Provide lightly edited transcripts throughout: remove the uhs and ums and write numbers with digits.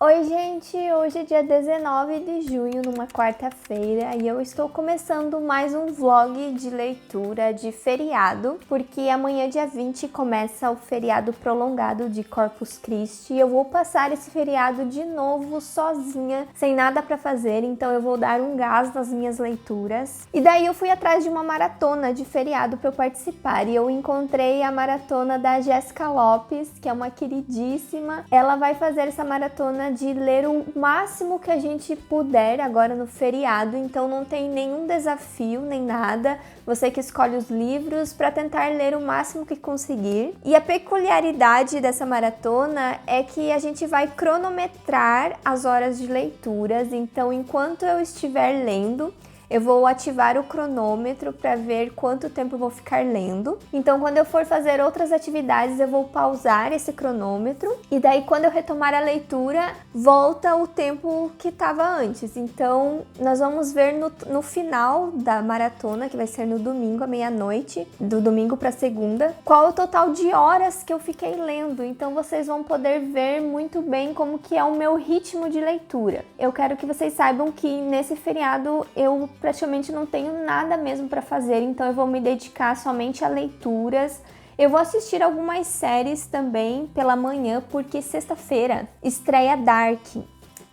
Oi, gente! Hoje é dia 19 de junho, numa quarta-feira, e eu estou começando mais um vlog de leitura de feriado, porque amanhã, dia 20, começa o feriado prolongado de Corpus Christi, e eu vou passar esse feriado de novo sozinha, sem nada pra fazer, então eu vou dar um gás nas minhas leituras. E daí eu fui atrás de uma maratona de feriado para eu participar, e eu encontrei a maratona da Jéssica Lopes, que é uma queridíssima. Ela vai fazer essa maratona de ler o máximo que a gente puder agora no feriado, então não tem nenhum desafio nem nada, você que escolhe os livros para tentar ler o máximo que conseguir. E a peculiaridade dessa maratona é que a gente vai cronometrar as horas de leituras, então enquanto eu estiver lendo, eu vou ativar o cronômetro para ver quanto tempo eu vou ficar lendo. Então, quando eu for fazer outras atividades, eu vou pausar esse cronômetro. E daí, quando eu retomar a leitura, volta o tempo que estava antes. Então, nós vamos ver no final da maratona, que vai ser no domingo, à meia-noite, do domingo para segunda, qual é o total de horas que eu fiquei lendo. Então, vocês vão poder ver muito bem como que é o meu ritmo de leitura. Eu quero que vocês saibam que nesse feriado eu praticamente não tenho nada mesmo para fazer, então eu vou me dedicar somente a leituras. Eu vou assistir algumas séries também pela manhã, porque sexta-feira estreia Dark.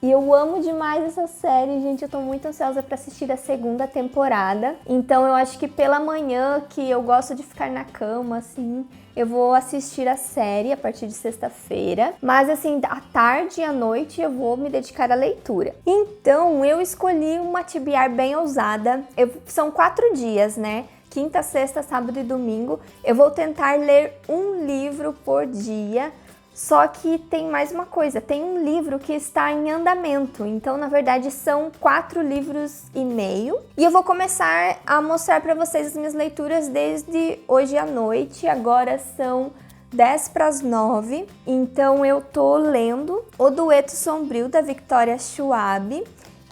E eu amo demais essa série, gente, eu tô muito ansiosa para assistir a segunda temporada. Então eu acho que pela manhã, que eu gosto de ficar na cama, assim, eu vou assistir a série a partir de sexta-feira. Mas assim, à tarde e à noite eu vou me dedicar à leitura. Então eu escolhi uma TBR bem ousada. São 4 dias, né? Quinta, sexta, sábado e domingo. Eu vou tentar ler um livro por dia. Só que tem mais uma coisa, tem um livro que está em andamento, então na verdade são 4 livros e meio. E eu vou começar a mostrar para vocês as minhas leituras desde hoje à noite, agora são 10 para as 9, então eu tô lendo O Dueto Sombrio da Victoria Schwab.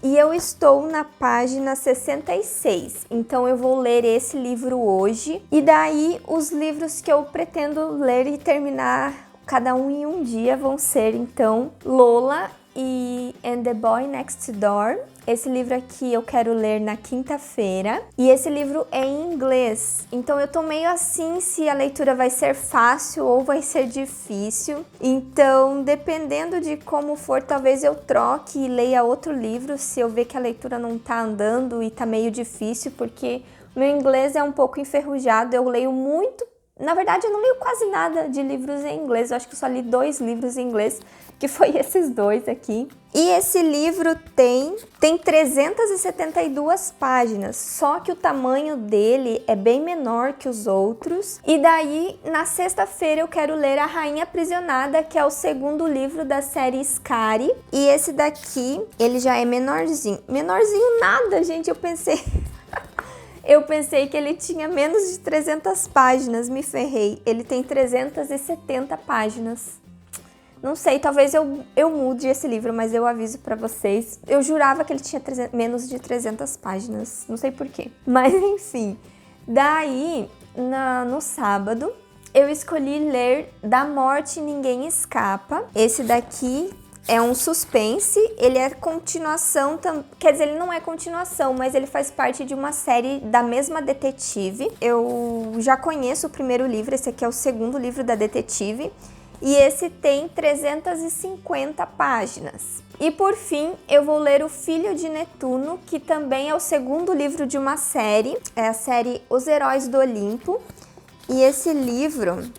E eu estou na página 66, então eu vou ler esse livro hoje. E daí os livros que eu pretendo ler e terminar cada um em um dia vão ser, então, Lola e And the Boy Next Door. Esse livro aqui eu quero ler na quinta-feira. E esse livro é em inglês. Então eu tô meio assim se a leitura vai ser fácil ou vai ser difícil. Então, dependendo de como for, talvez eu troque e leia outro livro se eu ver que a leitura não tá andando e tá meio difícil, porque meu inglês é um pouco enferrujado. Eu leio muito. Na verdade, eu não leio quase nada de livros em inglês. Eu acho que eu só li 2 livros em inglês, que foi esses 2 aqui. E esse livro tem 372 páginas, só que o tamanho dele é bem menor que os outros. E daí, na sexta-feira, eu quero ler A Rainha Aprisionada, que é o segundo livro da série Skari. E esse daqui, ele já é menorzinho. Menorzinho nada, gente, eu pensei... Eu pensei que ele tinha menos de 300 páginas, me ferrei. Ele tem 370 páginas. Não sei, talvez eu mude esse livro, mas eu aviso pra vocês. Eu jurava que ele tinha menos de 300 páginas, não sei porquê. Mas enfim, daí, no sábado, eu escolhi ler Da Morte Ninguém Escapa. Esse daqui é um suspense, ele é continuação, quer dizer, ele não é continuação, mas ele faz parte de uma série da mesma detetive. Eu já conheço o primeiro livro, esse aqui é o segundo livro da detetive, e esse tem 350 páginas. E por fim, eu vou ler O Filho de Netuno, que também é o segundo livro de uma série, é a série Os Heróis do Olimpo, e esse livro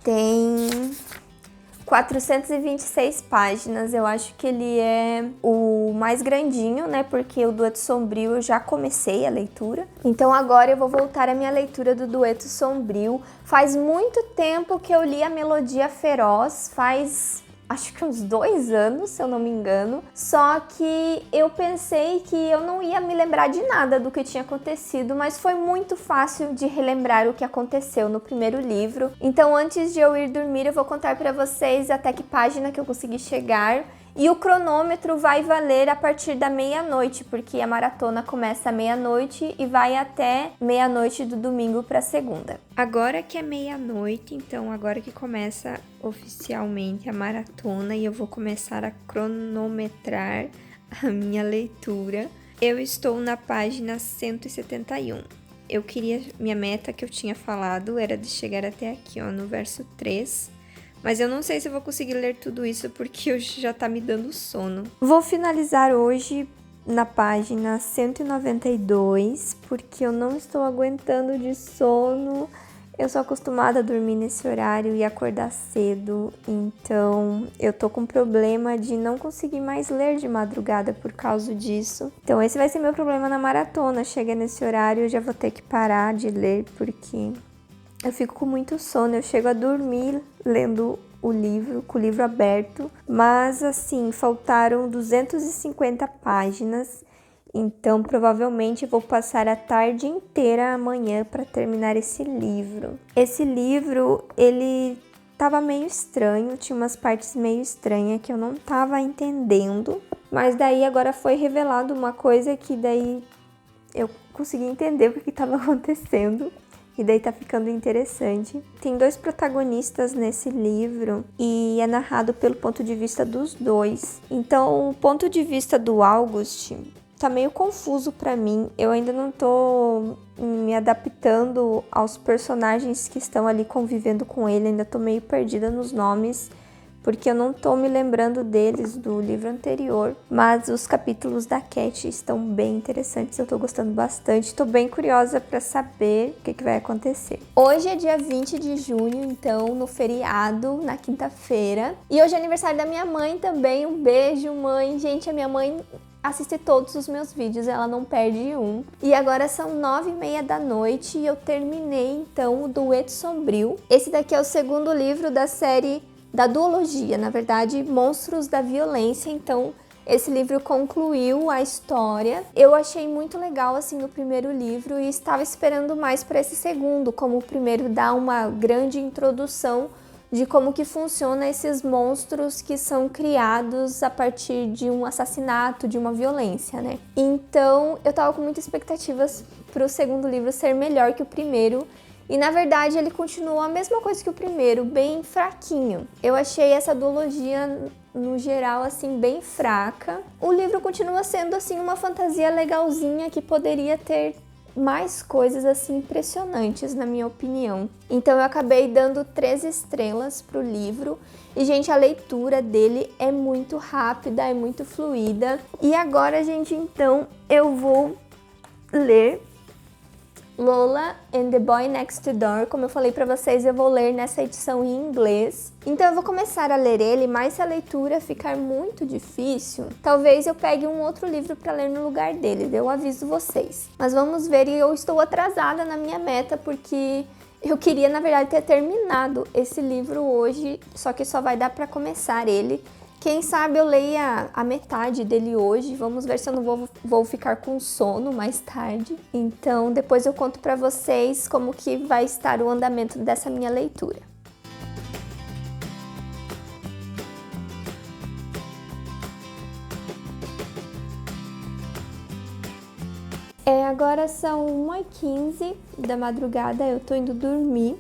tem 426 páginas, eu acho que ele é o mais grandinho, né, porque o Dueto Sombrio eu já comecei a leitura. Então agora eu vou voltar à minha leitura do Dueto Sombrio. Faz muito tempo que eu li A Melodia Feroz, acho que uns 2 anos, se eu não me engano. Só que eu pensei que eu não ia me lembrar de nada do que tinha acontecido, mas foi muito fácil de relembrar o que aconteceu no primeiro livro. Então, antes de eu ir dormir, eu vou contar pra vocês até que página que eu consegui chegar E o cronômetro vai valer a partir da meia-noite, porque a maratona começa à meia-noite e vai até meia-noite do domingo para segunda. Agora que é meia-noite, então agora que começa oficialmente a maratona e eu vou começar a cronometrar a minha leitura, eu estou na página 171. Minha meta que eu tinha falado era de chegar até aqui, ó, no verso 3. Mas eu não sei se eu vou conseguir ler tudo isso porque hoje já tá me dando sono. Vou finalizar hoje na página 192, porque eu não estou aguentando de sono. Eu sou acostumada a dormir nesse horário e acordar cedo, então eu tô com problema de não conseguir mais ler de madrugada por causa disso. Então esse vai ser meu problema na maratona. Chega nesse horário, eu já vou ter que parar de ler porque eu fico com muito sono. Eu chego a dormir lendo o livro, com o livro aberto, mas assim, faltaram 250 páginas. Então, provavelmente vou passar a tarde inteira amanhã para terminar esse livro. Esse livro, ele tava meio estranho, tinha umas partes meio estranhas que eu não tava entendendo. Mas daí agora foi revelado uma coisa que daí eu consegui entender o que estava acontecendo. E daí tá ficando interessante. Tem 2 protagonistas nesse livro e é narrado pelo ponto de vista dos 2. Então, o ponto de vista do August tá meio confuso pra mim. Eu ainda não tô me adaptando aos personagens que estão ali convivendo com ele. Ainda tô meio perdida nos nomes, porque eu não tô me lembrando deles do livro anterior. Mas os capítulos da Cat estão bem interessantes, eu tô gostando bastante. Tô bem curiosa pra saber o que vai acontecer. Hoje é dia 20 de junho, então no feriado, na quinta-feira. E hoje é aniversário da minha mãe também. Um beijo, mãe. Gente, a minha mãe assiste todos os meus vídeos, ela não perde um. E agora são 9h30 da noite e eu terminei então o Dueto Sombrio. Esse daqui é o segundo livro da série da duologia, na verdade, Monstros da Violência. Então, esse livro concluiu a história. Eu achei muito legal, assim, o primeiro livro e estava esperando mais para esse segundo, como o primeiro dá uma grande introdução de como que funciona esses monstros que são criados a partir de um assassinato, de uma violência, né? Então, eu tava com muitas expectativas para o segundo livro ser melhor que o primeiro. E na verdade ele continua a mesma coisa que o primeiro, bem fraquinho. Eu achei essa duologia no geral assim bem fraca. O livro continua sendo assim uma fantasia legalzinha que poderia ter mais coisas assim impressionantes, na minha opinião. Então eu acabei dando 3 estrelas pro livro. E gente, a leitura dele é muito rápida, é muito fluida. E agora, gente, então eu vou ler Lola and the Boy Next Door. Como eu falei pra vocês, eu vou ler nessa edição em inglês. Então eu vou começar a ler ele, mas se a leitura ficar muito difícil, talvez eu pegue um outro livro pra ler no lugar dele, eu aviso vocês. Mas vamos ver, e eu estou atrasada na minha meta, porque eu queria, na verdade, ter terminado esse livro hoje, só que só vai dar pra começar ele. Quem sabe eu leia a metade dele hoje, vamos ver se eu não vou ficar com sono mais tarde. Então depois eu conto pra vocês como que vai estar o andamento dessa minha leitura. Agora são 1h15 da madrugada, eu tô indo dormir.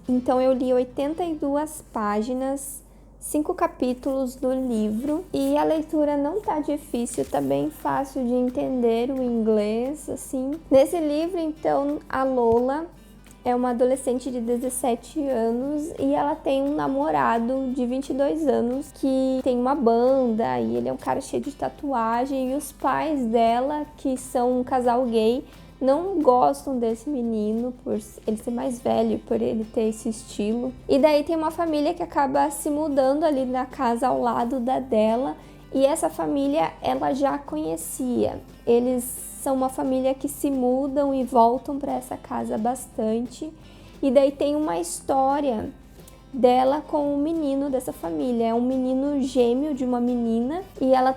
Então eu li 82 páginas, 5 capítulos do livro, e a leitura não tá difícil, tá bem fácil de entender o inglês, assim. Nesse livro, então, a Lola é uma adolescente de 17 anos e ela tem um namorado de 22 anos que tem uma banda e ele é um cara cheio de tatuagem, e os pais dela, que são um casal gay, não gostam desse menino por ele ser mais velho, por ele ter esse estilo. E daí tem uma família que acaba se mudando ali na casa ao lado da dela, e essa família ela já conhecia. Eles são uma família que se mudam e voltam para essa casa bastante. E daí tem uma história dela com o menino dessa família. É um menino gêmeo de uma menina e ela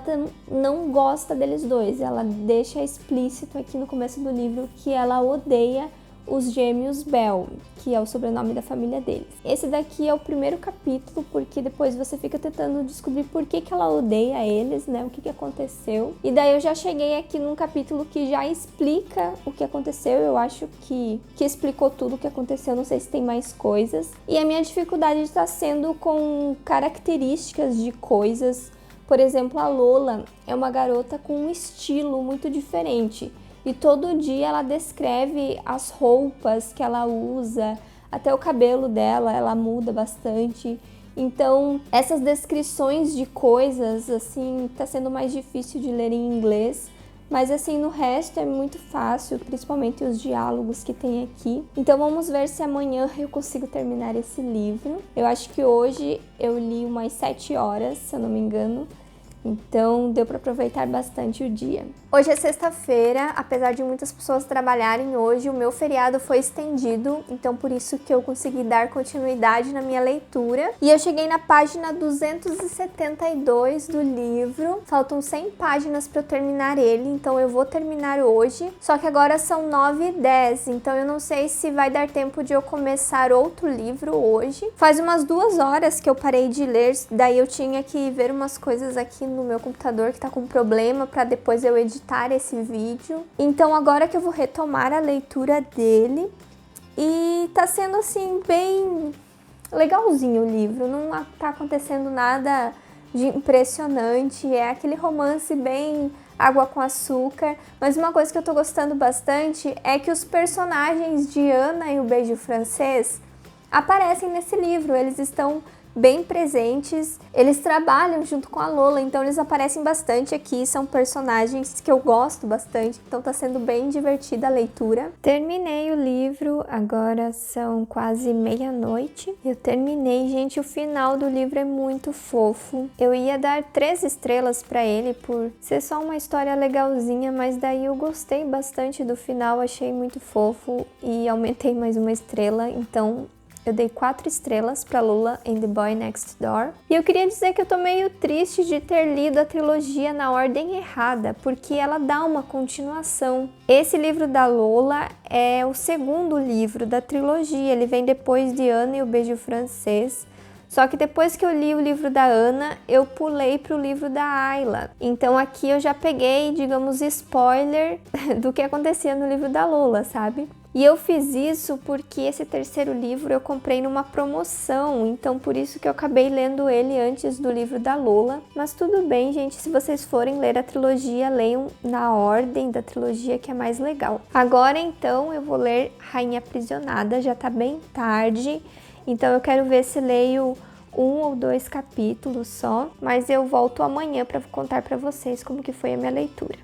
não gosta deles dois. Ela deixa explícito aqui no começo do livro que ela odeia os gêmeos Bell, que é o sobrenome da família deles. Esse daqui é o primeiro capítulo, porque depois você fica tentando descobrir por que ela odeia eles, né? O que aconteceu. E daí eu já cheguei aqui num capítulo que já explica o que aconteceu. Eu acho que explicou tudo o que aconteceu, não sei se tem mais coisas. E a minha dificuldade está sendo com características de coisas. Por exemplo, a Lola é uma garota com um estilo muito diferente. E todo dia ela descreve as roupas que ela usa, até o cabelo dela, ela muda bastante. Então, essas descrições de coisas, assim, tá sendo mais difícil de ler em inglês. Mas, assim, no resto é muito fácil, principalmente os diálogos que tem aqui. Então, vamos ver se amanhã eu consigo terminar esse livro. Eu acho que hoje eu li umas 7 horas, se eu não me engano. Então, deu para aproveitar bastante o dia. Hoje é sexta-feira, apesar de muitas pessoas trabalharem hoje, o meu feriado foi estendido, então por isso que eu consegui dar continuidade na minha leitura. E eu cheguei na página 272 do livro, faltam 100 páginas para eu terminar ele, então eu vou terminar hoje. Só que agora são 9h10, então eu não sei se vai dar tempo de eu começar outro livro hoje. Faz umas 2 horas que eu parei de ler, daí eu tinha que ver umas coisas aqui no meu computador que tá com problema para depois eu editar esse vídeo. Então agora que eu vou retomar a leitura dele e tá sendo assim bem legalzinho o livro, não tá acontecendo nada de impressionante, é aquele romance bem água com açúcar, mas uma coisa que eu tô gostando bastante é que os personagens de Ana e o Beijo Francês aparecem nesse livro, eles estão bem presentes, eles trabalham junto com a Lola, então eles aparecem bastante aqui, são personagens que eu gosto bastante, então tá sendo bem divertida a leitura. Terminei o livro, agora são quase meia-noite. Eu terminei, gente, o final do livro é muito fofo. Eu ia dar 3 estrelas pra ele por ser só uma história legalzinha, mas daí eu gostei bastante do final, achei muito fofo e aumentei mais uma estrela, então eu dei 4 estrelas para Lola and the Boy Next Door. E eu queria dizer que eu tô meio triste de ter lido a trilogia na ordem errada, porque ela dá uma continuação. Esse livro da Lola é o segundo livro da trilogia, ele vem depois de Ana e o Beijo Francês. Só que depois que eu li o livro da Ana, eu pulei para o livro da Ayla. Então aqui eu já peguei, digamos, spoiler do que acontecia no livro da Lola, sabe? E eu fiz isso porque esse terceiro livro eu comprei numa promoção, então por isso que eu acabei lendo ele antes do livro da Lola. Mas tudo bem, gente, se vocês forem ler a trilogia, leiam na ordem da trilogia que é mais legal. Agora então eu vou ler Rainha Aprisionada, já tá bem tarde, então eu quero ver se leio 1 ou 2 capítulos só, mas eu volto amanhã para contar para vocês como que foi a minha leitura.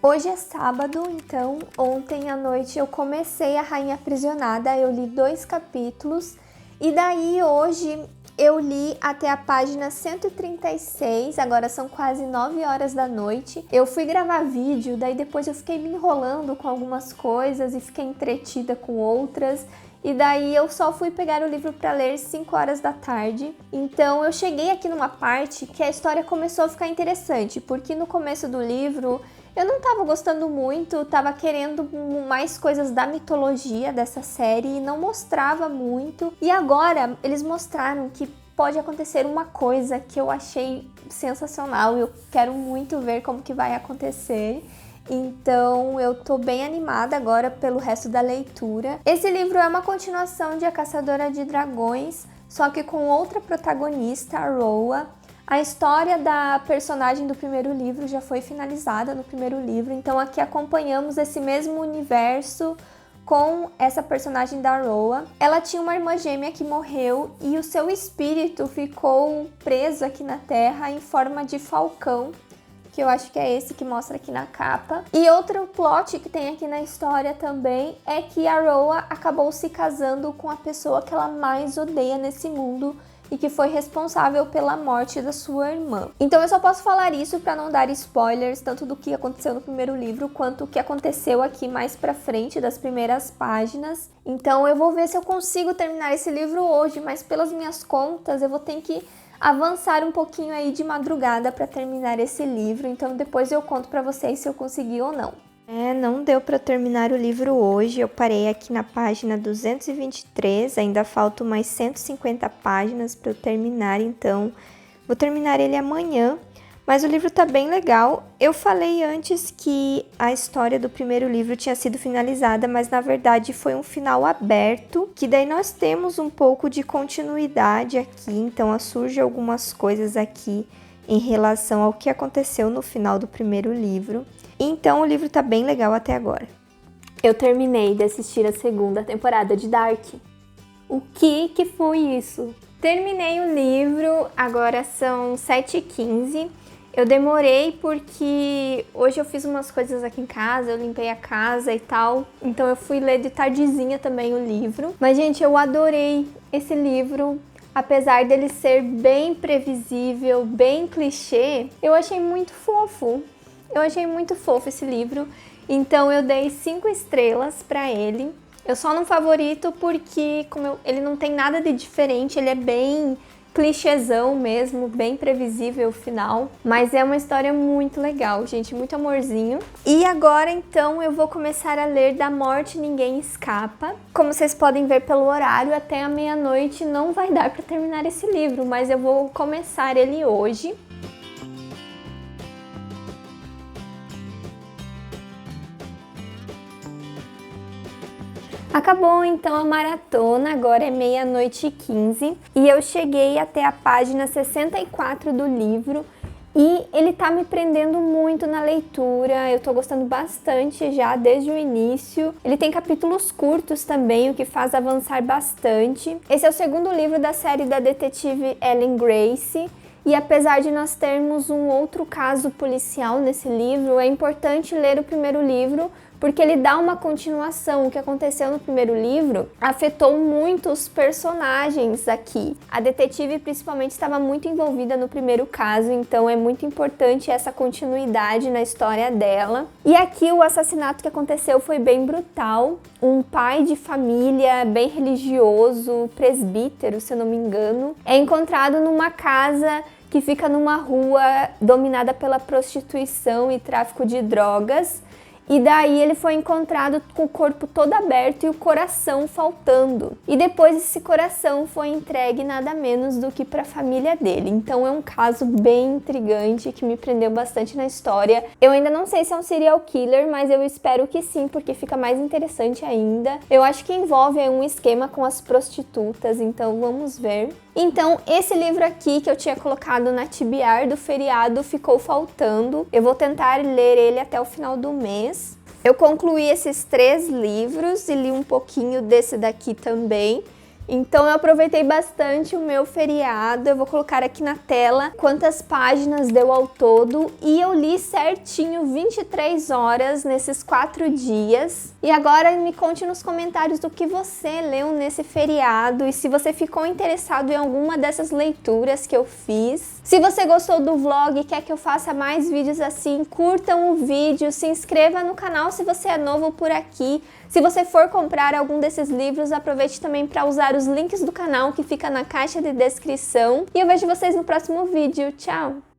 Hoje é sábado, então ontem à noite eu comecei a Rainha Aprisionada, eu li 2 capítulos e daí hoje eu li até a página 136, agora são quase 9 horas da noite. Eu fui gravar vídeo, daí depois eu fiquei me enrolando com algumas coisas e fiquei entretida com outras. E daí eu só fui pegar o livro para ler 5 horas da tarde. Então eu cheguei aqui numa parte que a história começou a ficar interessante, porque no começo do livro eu não tava gostando muito, tava querendo mais coisas da mitologia dessa série e não mostrava muito. E agora eles mostraram que pode acontecer uma coisa que eu achei sensacional e eu quero muito ver como que vai acontecer. Então eu tô bem animada agora pelo resto da leitura. Esse livro é uma continuação de A Caçadora de Dragões, só que com outra protagonista, a Roa. A história da personagem do primeiro livro já foi finalizada no primeiro livro, então aqui acompanhamos esse mesmo universo com essa personagem da Roa. Ela tinha uma irmã gêmea que morreu e o seu espírito ficou preso aqui na Terra em forma de falcão, que eu acho que é esse que mostra aqui na capa. E outro plot que tem aqui na história também é que a Roa acabou se casando com a pessoa que ela mais odeia nesse mundo e que foi responsável pela morte da sua irmã. Então eu só posso falar isso para não dar spoilers, tanto do que aconteceu no primeiro livro, quanto o que aconteceu aqui mais pra frente, das primeiras páginas. Então eu vou ver se eu consigo terminar esse livro hoje, mas pelas minhas contas eu vou ter que avançar um pouquinho aí de madrugada para terminar esse livro, então depois eu conto para vocês se eu consegui ou não. Não deu para terminar o livro hoje, eu parei aqui na página 223, ainda faltam mais 150 páginas para eu terminar, então vou terminar ele amanhã, mas o livro tá bem legal. Eu falei antes que a história do primeiro livro tinha sido finalizada, mas na verdade foi um final aberto, que daí nós temos um pouco de continuidade aqui, então surgem algumas coisas aqui em relação ao que aconteceu no final do primeiro livro. Então o livro tá bem legal até agora. Eu terminei de assistir a segunda temporada de Dark. O que foi isso? Terminei o livro, agora são 7h15. Eu demorei porque hoje eu fiz umas coisas aqui em casa, eu limpei a casa e tal. Então eu fui ler de tardezinha também o livro. Mas, gente, eu adorei esse livro. Apesar dele ser bem previsível, bem clichê, eu achei muito fofo. Eu achei muito fofo esse livro, então eu dei 5 estrelas pra ele. Eu só não favorito porque ele não tem nada de diferente, ele é bem clichêzão mesmo, bem previsível o final. Mas é uma história muito legal, gente, muito amorzinho. E agora então eu vou começar a ler Da Morte Ninguém Escapa. Como vocês podem ver pelo horário, até a meia-noite não vai dar pra terminar esse livro, mas eu vou começar ele hoje. Acabou então a maratona, agora é 00h15 e eu cheguei até a página 64 do livro e ele tá me prendendo muito na leitura, eu tô gostando bastante já desde o início. Ele tem capítulos curtos também, o que faz avançar bastante. Esse é o segundo livro da série da detetive Ellen Grace. E apesar de nós termos um outro caso policial nesse livro, é importante ler o primeiro livro, porque ele dá uma continuação. O que aconteceu no primeiro livro afetou muito os personagens aqui. A detetive principalmente estava muito envolvida no primeiro caso, então é muito importante essa continuidade na história dela. E aqui o assassinato que aconteceu foi bem brutal. Um pai de família bem religioso, presbítero, se eu não me engano, é encontrado numa casa que fica numa rua dominada pela prostituição e tráfico de drogas. E daí ele foi encontrado com o corpo todo aberto e o coração faltando. E depois esse coração foi entregue nada menos do que para a família dele. Então é um caso bem intrigante que me prendeu bastante na história. Eu ainda não sei se é um serial killer, mas eu espero que sim, porque fica mais interessante ainda. Eu acho que envolve um esquema com as prostitutas, então vamos ver. Então, esse livro aqui que eu tinha colocado na TBR do feriado ficou faltando. Eu vou tentar ler ele até o final do mês. Eu concluí esses 3 livros e li um pouquinho desse daqui também. Então eu aproveitei bastante o meu feriado, eu vou colocar aqui na tela quantas páginas deu ao todo e eu li certinho 23 horas nesses 4 dias. E agora me conte nos comentários do que você leu nesse feriado e se você ficou interessado em alguma dessas leituras que eu fiz. Se você gostou do vlog e quer que eu faça mais vídeos assim, curtam o vídeo, se inscreva no canal se você é novo por aqui. Se você for comprar algum desses livros, aproveite também para usar os links do canal que fica na caixa de descrição. E eu vejo vocês no próximo vídeo. Tchau!